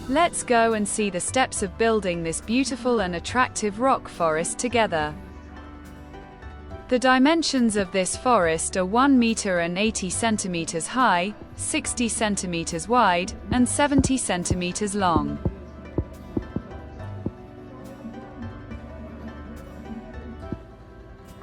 Let's go and see the steps of building this beautiful and attractive rock forest together. The dimensions of this forest are 1 meter and 80 centimeters high, 60 centimeters wide, and 70 centimeters long.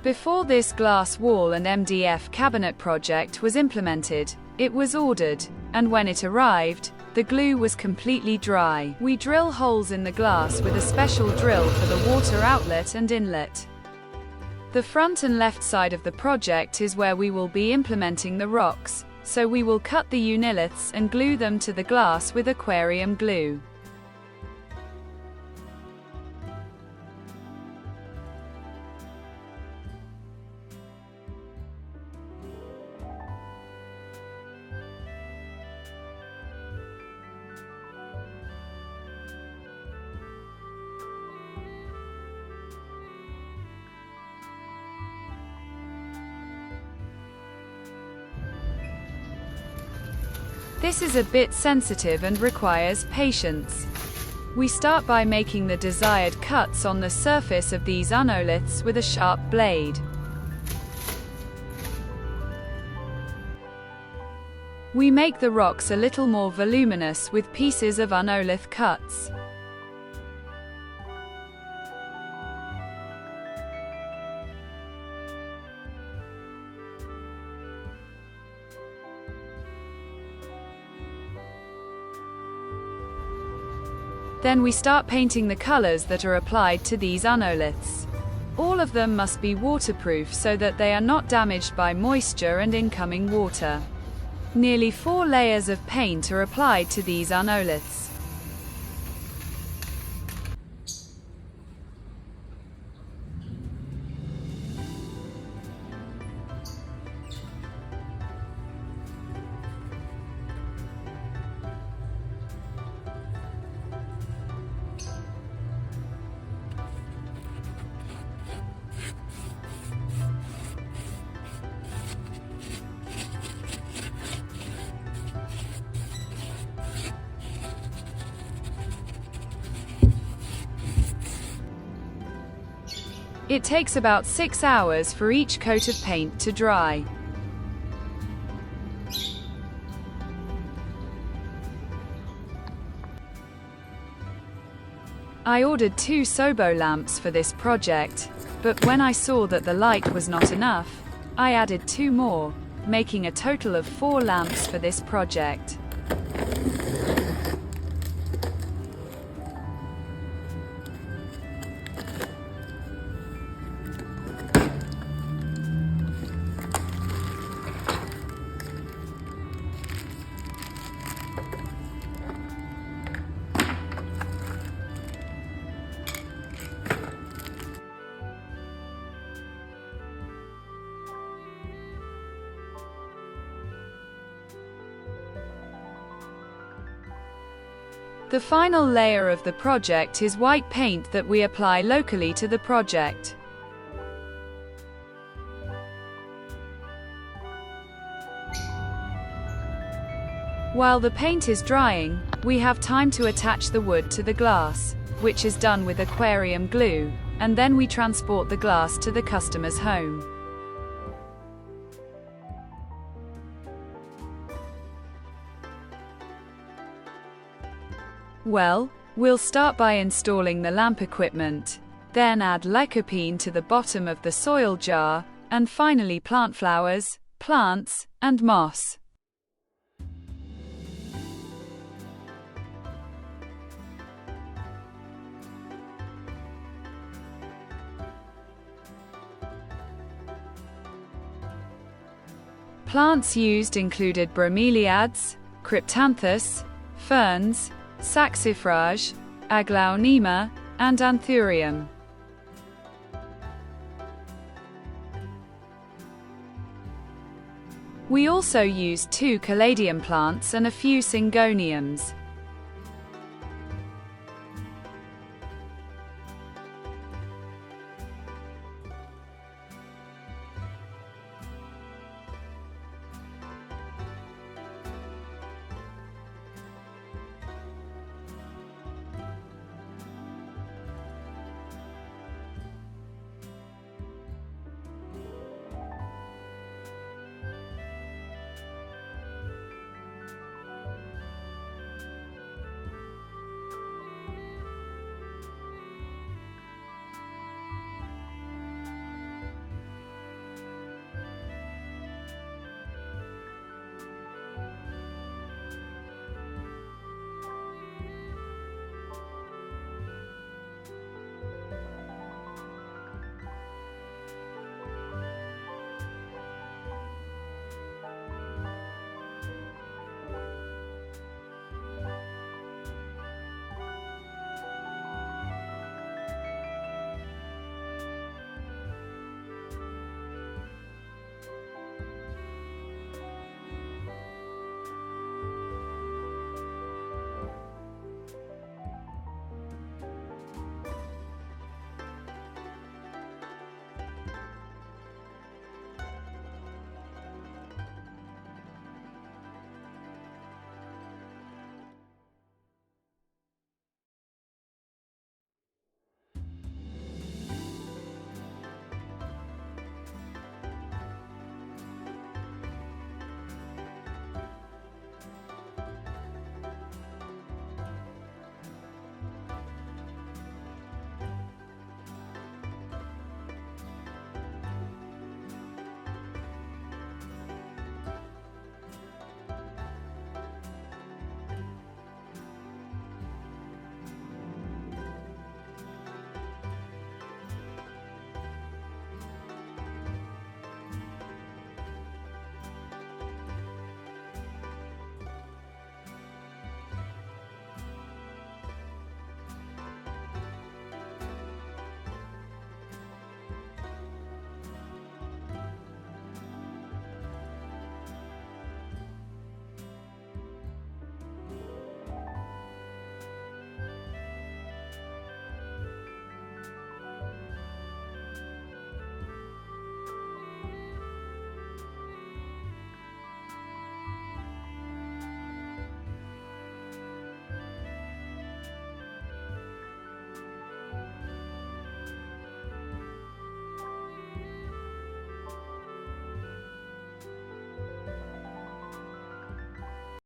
Before this glass wall and MDF cabinet project was implemented, it was ordered, and when it arrived, the glue was completely dry. We drill holes in the glass with a special drill for the water outlet and inlet. The front and left side of the project is where we will be implementing the rocks, so we will cut the uniliths and glue them to the glass with aquarium glue. This is a bit sensitive and requires patience. We start by making the desired cuts on the surface of these unoliths with a sharp blade. We make the rocks a little more voluminous with pieces of unolith cuts. Then we start painting the colors that are applied to these unoliths. All of them must be waterproof so that they are not damaged by moisture and incoming water. Nearly 4 layers of paint are applied to these unoliths. It takes about 6 hours for each coat of paint to dry. I ordered 2 Sobo lamps for this project, but when I saw that the light was not enough, I added 2 more, making a total of 4 lamps for this project. The final layer of the project is white paint that we apply locally to the project. While the paint is drying, we have time to attach the wood to the glass, which is done with aquarium glue, and then we transport the glass to the customer's home. Well, we'll start by installing the lamp equipment, then add lycopene to the bottom of the soil jar, and finally plant flowers, plants, and moss. Plants used included bromeliads, cryptanthus, ferns, saxifrage, aglaonema, and anthurium. We also used 2 caladium plants and a few syngoniums.